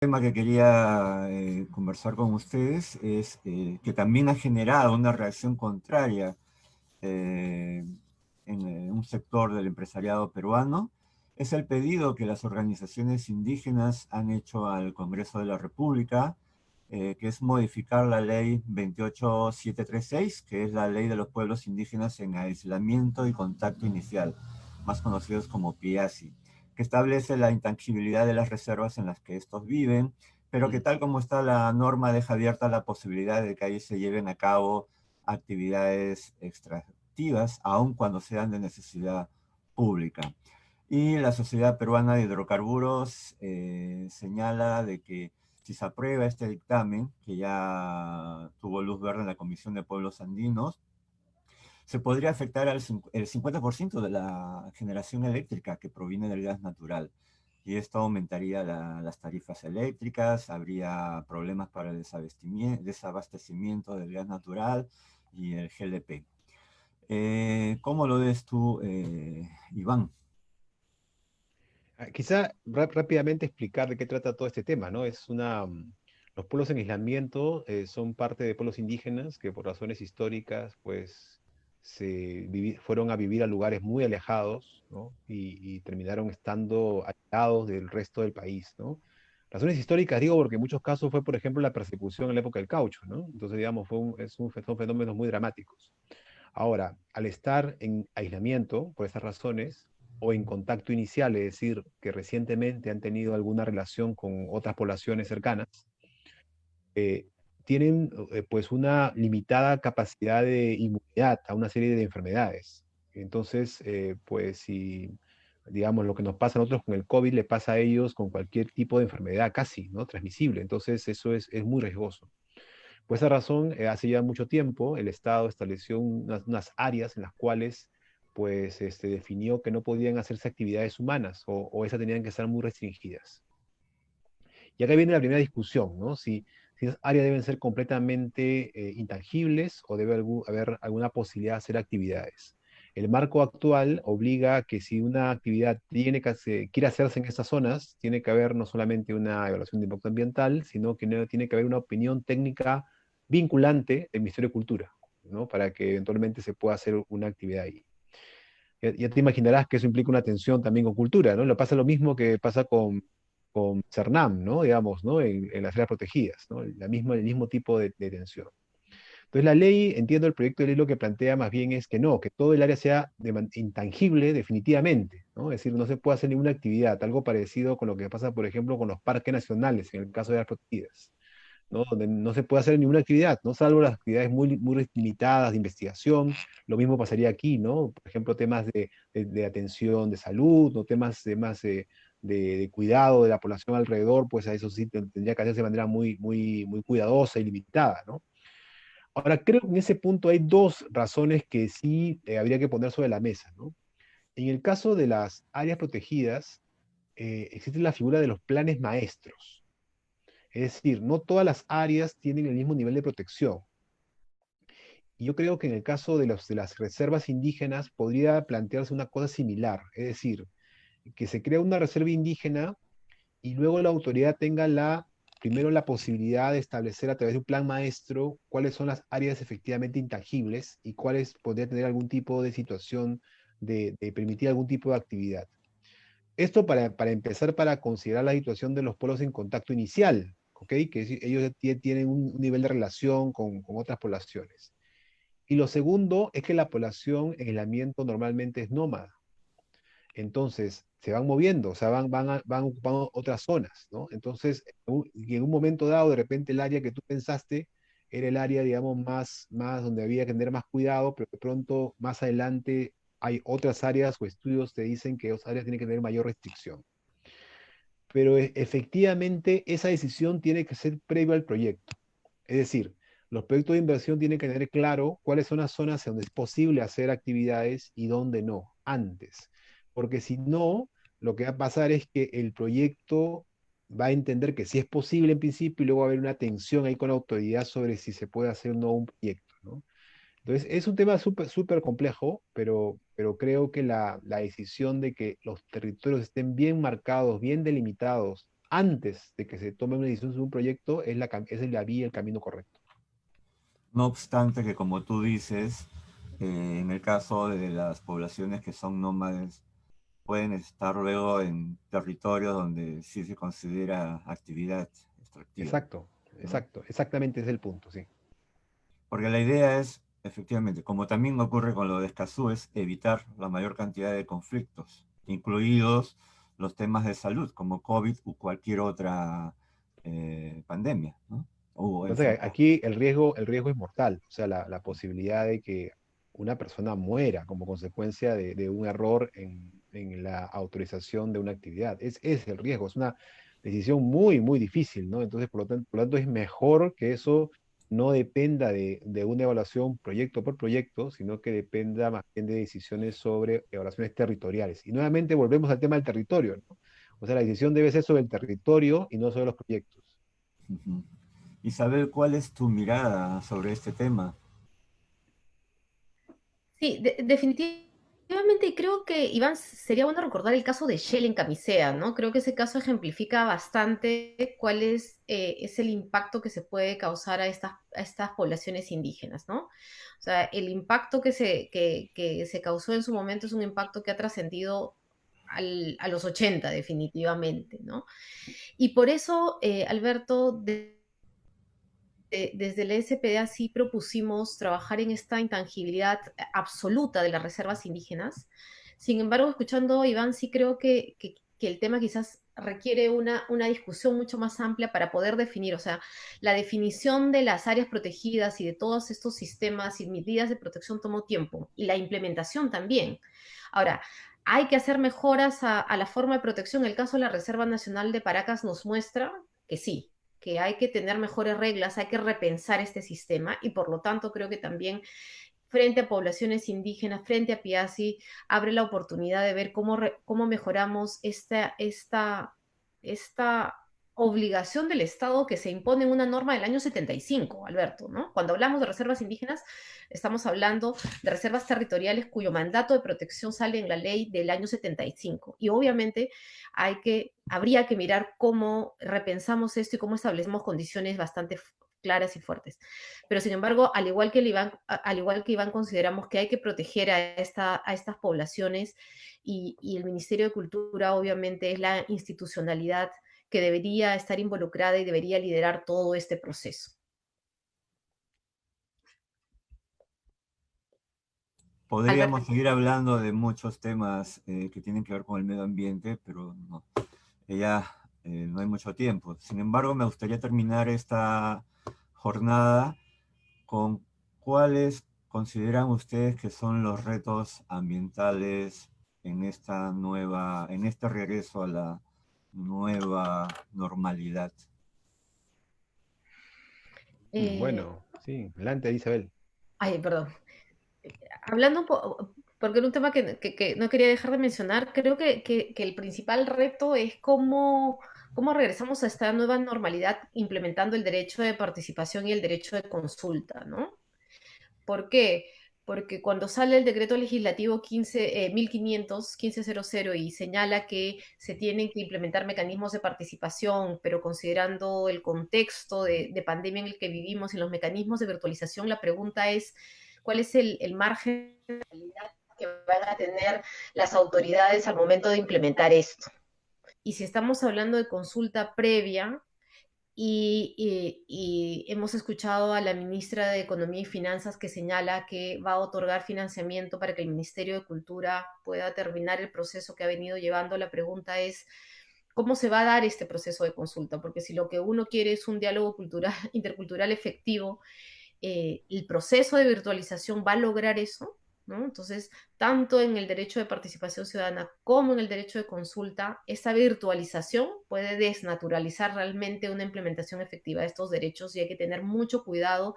tema que quería conversar con ustedes es que también ha generado una reacción contraria eh, en un sector del empresariado peruano. Es el pedido que las organizaciones indígenas han hecho al Congreso de la República, que es modificar la ley 28736, que es la ley de los pueblos indígenas en aislamiento y contacto inicial, más conocidos como PIASI, que establece la intangibilidad de las reservas en las que estos viven, pero que tal como está la norma deja abierta la posibilidad de que ahí se lleven a cabo actividades extractivas, aun cuando sean de necesidad pública. Y la Sociedad Peruana de Hidrocarburos señala de que si se aprueba este dictamen, que ya tuvo luz verde en la Comisión de Pueblos Andinos, se podría afectar el 50% de la generación eléctrica que proviene del gas natural. Y esto aumentaría las tarifas eléctricas, habría problemas para el desabastecimiento del gas natural y el GLP. ¿Cómo lo ves tú, Iván? Quizá rápidamente explicar de qué trata todo este tema, ¿no? Los pueblos en aislamiento son parte de pueblos indígenas que por razones históricas, pues, fueron a vivir a lugares muy alejados, ¿no? Y terminaron estando aislados del resto del país, ¿no? Razones históricas, digo, porque en muchos casos fue, por ejemplo, la persecución en la época del caucho, ¿no? Entonces, digamos, son fenómenos muy dramáticos. Ahora, al estar en aislamiento, por esas razones, o en contacto inicial, es decir, que recientemente han tenido alguna relación con otras poblaciones cercanas, eh, tienen pues una limitada capacidad de inmunidad a una serie de enfermedades. Entonces, pues si, digamos, lo que nos pasa a nosotros con el COVID le pasa a ellos con cualquier tipo de enfermedad casi, ¿no? Transmisible. Entonces, eso es muy riesgoso. Por esa razón, hace ya mucho tiempo el Estado estableció unas áreas en las cuales pues, definió que no podían hacerse actividades humanas o esas tenían que estar muy restringidas. Y acá viene la primera discusión, ¿no? Si esas áreas deben ser completamente intangibles o debe haber alguna posibilidad de hacer actividades. El marco actual obliga a que si una actividad quiere hacerse en estas zonas, tiene que haber no solamente una evaluación de impacto ambiental, sino que tiene que haber una opinión técnica vinculante del Ministerio de Cultura, ¿no? Para que eventualmente se pueda hacer una actividad ahí. Ya te imaginarás que eso implica una tensión también con cultura, ¿no? Pasa lo mismo que pasa con CERNAM, ¿no? Digamos, ¿no? En las áreas protegidas, ¿no? El mismo tipo de tensión. Entonces la ley, entiendo el proyecto de ley lo que plantea más bien es que no, que todo el área sea intangible definitivamente, ¿no? Es decir, no se puede hacer ninguna actividad, algo parecido con lo que pasa, por ejemplo, con los parques nacionales, en el caso de las protegidas, ¿no? Donde no se puede hacer ninguna actividad, ¿no? Salvo las actividades muy limitadas de investigación. Lo mismo pasaría aquí, ¿no? Por ejemplo, temas de atención de salud, ¿no? Temas de cuidado de la población alrededor, pues a eso sí tendría que hacerse de manera muy cuidadosa y limitada, ¿no? Ahora, creo que en ese punto hay dos razones que sí habría que poner sobre la mesa, ¿no? En el caso de las áreas protegidas, existe la figura de los planes maestros. Es decir, no todas las áreas tienen el mismo nivel de protección. Y yo creo que en el caso de las reservas indígenas podría plantearse una cosa similar. Es decir, que se crea una reserva indígena y luego la autoridad tenga primero la posibilidad de establecer a través de un plan maestro cuáles son las áreas efectivamente intangibles y cuáles podría tener algún tipo de situación de permitir algún tipo de actividad. Esto para empezar, para considerar la situación de los pueblos en contacto inicial, ¿ok? Ellos tienen un nivel de relación con otras poblaciones. Y lo segundo es que la población en aislamiento normalmente es nómada. Entonces, se van moviendo, o sea, van ocupando otras zonas, ¿no? Entonces, y en un momento dado, de repente el área que tú pensaste era el área, digamos, más donde había que tener más cuidado, pero de pronto, más adelante, hay otras áreas o estudios que dicen que esas áreas tienen que tener mayor restricción. Pero efectivamente, esa decisión tiene que ser previo al proyecto. Es decir, los proyectos de inversión tienen que tener claro cuáles son las zonas donde es posible hacer actividades y dónde no, antes. Porque si no, lo que va a pasar es que el proyecto va a entender que sí es posible en principio y luego va a haber una tensión ahí con la autoridad sobre si se puede hacer o no un proyecto, ¿no? Entonces, es un tema súper complejo, pero creo que la decisión de que los territorios estén bien marcados, bien delimitados antes de que se tome una decisión sobre un proyecto es la vía, el camino correcto. No obstante que, como tú dices, en el caso de las poblaciones que son nómades, pueden estar luego en territorios donde sí se considera actividad extractiva, Exacto, ¿no? exacto, exactamente es el punto, sí. Porque la idea es, efectivamente, como también ocurre con lo de Escazú, es evitar la mayor cantidad de conflictos, incluidos los temas de salud, como COVID o cualquier otra pandemia, ¿no? O Entonces, enfermedad. aquí el riesgo es mortal, o sea, la posibilidad de que una persona muera como consecuencia de un error en la autorización de una actividad. Es el riesgo, es una decisión muy, muy difícil, ¿no? Entonces, por lo tanto, es mejor que eso no dependa de una evaluación proyecto por proyecto, sino que dependa más bien de decisiones sobre evaluaciones territoriales. Y nuevamente volvemos al tema del territorio, ¿no? O sea, la decisión debe ser sobre el territorio y no sobre los proyectos. Ujú. Isabel, ¿cuál es tu mirada sobre este tema? Sí, definitivamente creo que, Iván, sería bueno recordar el caso de Shell en Camisea, ¿no? Creo que ese caso ejemplifica bastante cuál es el impacto que se puede causar a estas poblaciones indígenas, ¿no? O sea, el impacto que se causó en su momento es un impacto que ha trascendido a los 80, definitivamente, ¿no? Y por eso, Alberto, desde el SPDA sí propusimos trabajar en esta intangibilidad absoluta de las reservas indígenas. Sin embargo, escuchando a Iván, sí creo que el tema quizás requiere una discusión mucho más amplia para poder definir, o sea, la definición de las áreas protegidas y de todos estos sistemas y medidas de protección tomó tiempo, y la implementación también. Ahora, hay que hacer mejoras a la forma de protección. El caso de la Reserva Nacional de Paracas nos muestra que sí, que hay que tener mejores reglas, hay que repensar este sistema y por lo tanto creo que también frente a poblaciones indígenas, frente a PIASI, abre la oportunidad de ver cómo mejoramos esta obligación del Estado que se impone en una norma del año 75, Alberto, ¿no? Cuando hablamos de reservas indígenas, estamos hablando de reservas territoriales cuyo mandato de protección sale en la ley del año 75. Y obviamente habría que mirar cómo repensamos esto y cómo establecemos condiciones bastante claras y fuertes. Pero sin embargo, al igual que Iván, consideramos que hay que proteger a estas poblaciones y el Ministerio de Cultura obviamente es la institucionalidad que debería estar involucrada y debería liderar todo este proceso. Podríamos Alberto. seguir hablando de muchos temas que tienen que ver con el medio ambiente, pero no, ya no hay mucho tiempo. Sin embargo, me gustaría terminar esta jornada con cuáles consideran ustedes que son los retos ambientales en este regreso a la nueva normalidad. Eh, Bueno, sí, adelante, Isabel. ay, perdón. Hablando un poco, porque era un tema que no quería dejar de mencionar, creo que el principal reto es cómo regresamos a esta nueva normalidad implementando el derecho de participación y el derecho de consulta, ¿no? ¿Por qué? Porque cuando sale el decreto legislativo 1500 y señala que se tienen que implementar mecanismos de participación, pero considerando el contexto de pandemia en el que vivimos y los mecanismos de virtualización, la pregunta es, ¿cuál es el margen de realidad que van a tener las autoridades al momento de implementar esto? Y si estamos hablando de consulta previa, y hemos escuchado a la ministra de Economía y Finanzas que señala que va a otorgar financiamiento para que el Ministerio de Cultura pueda terminar el proceso que ha venido llevando. La pregunta es, ¿cómo se va a dar este proceso de consulta? Porque si lo que uno quiere es un diálogo cultural, intercultural efectivo, el proceso de virtualización va a lograr eso, ¿no? Entonces, tanto en el derecho de participación ciudadana como en el derecho de consulta, esa virtualización puede desnaturalizar realmente una implementación efectiva de estos derechos y hay que tener mucho cuidado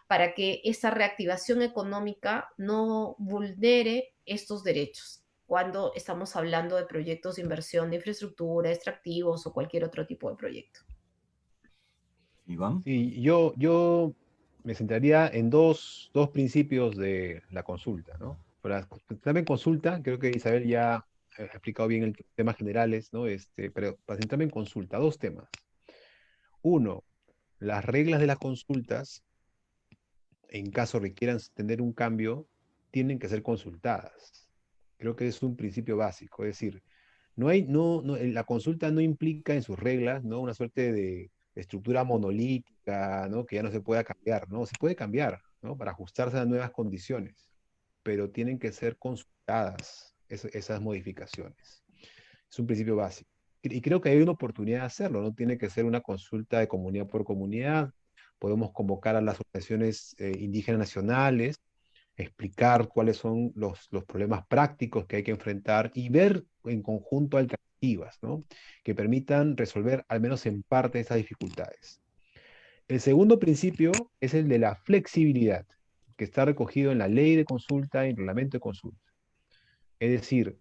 para que esa reactivación económica no vulnere estos derechos cuando estamos hablando de proyectos de inversión de infraestructura, extractivos o cualquier otro tipo de proyecto. Iván. Sí, yo me centraría en dos principios de la consulta, ¿no? También consulta, creo que Isabel ya ha explicado bien el temas generales, ¿no? Pero para centrarme en consulta, dos temas. Uno, las reglas de las consultas, en caso requieran tener un cambio, tienen que ser consultadas. Creo que es un principio básico, es decir, la consulta no implica en sus reglas, ¿no? Una suerte de estructura monolítica, ¿no? Que ya no se pueda cambiar, ¿no? Se puede cambiar, ¿no? Para ajustarse a nuevas condiciones, pero tienen que ser consultadas esas modificaciones. Es un principio básico. Y creo que hay una oportunidad de hacerlo, no tiene que ser una consulta de comunidad por comunidad. Podemos convocar a las organizaciones indígenas nacionales, explicar cuáles son los problemas prácticos que hay que enfrentar y ver en conjunto alternativas, ¿no? Que permitan resolver al menos en parte esas dificultades. El segundo principio es el de la flexibilidad, que está recogido en la ley de consulta y en el reglamento de consulta. Es decir,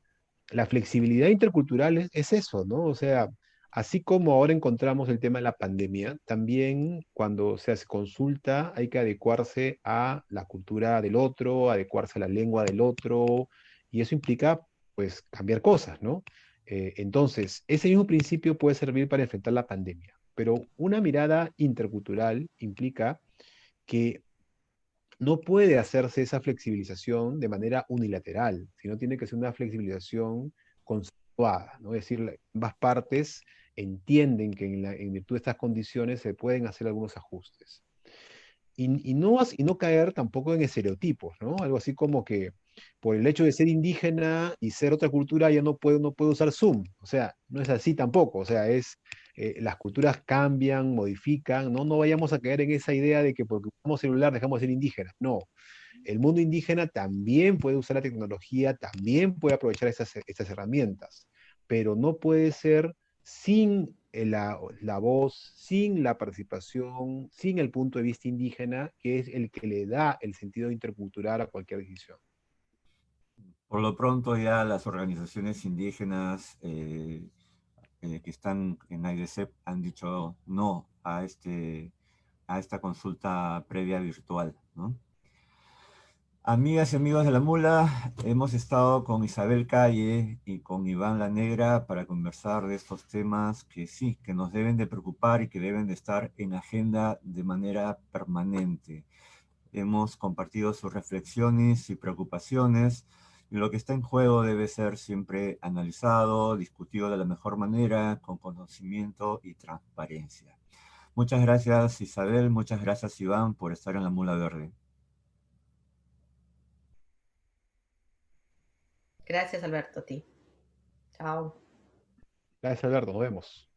la flexibilidad intercultural es eso, ¿no? O sea, así como ahora encontramos el tema de la pandemia, también cuando se hace consulta hay que adecuarse a la cultura del otro, adecuarse a la lengua del otro, y eso implica, pues, cambiar cosas, ¿no? Entonces, ese mismo principio puede servir para enfrentar la pandemia, pero una mirada intercultural implica que no puede hacerse esa flexibilización de manera unilateral, sino tiene que ser una flexibilización consensuada, ¿no? Es decir, ambas partes entienden que en virtud de estas condiciones se pueden hacer algunos ajustes. Y no caer tampoco en estereotipos, ¿no? Algo así como que por el hecho de ser indígena y ser otra cultura ya no puedo usar Zoom. O sea, no es así tampoco. O sea, las culturas cambian, modifican, ¿no? No vayamos a caer en esa idea de que porque usamos celular dejamos de ser indígenas. No, el mundo indígena también puede usar la tecnología, también puede aprovechar estas herramientas, pero no puede ser sin la voz, sin la participación, sin el punto de vista indígena, que es el que le da el sentido intercultural a cualquier decisión. Por lo pronto ya las organizaciones indígenas que están en AIDCEP han dicho no a esta consulta previa virtual, ¿no? Amigas y amigos de la Mula, hemos estado con Isabel Calle y con Iván La Negra para conversar de estos temas que sí, que nos deben de preocupar y que deben de estar en agenda de manera permanente. Hemos compartido sus reflexiones y preocupaciones, y lo que está en juego debe ser siempre analizado, discutido de la mejor manera, con conocimiento y transparencia. Muchas gracias Isabel, muchas gracias Iván por estar en la Mula Verde. Gracias, Alberto, a ti. Chao. Gracias, Alberto. Nos vemos.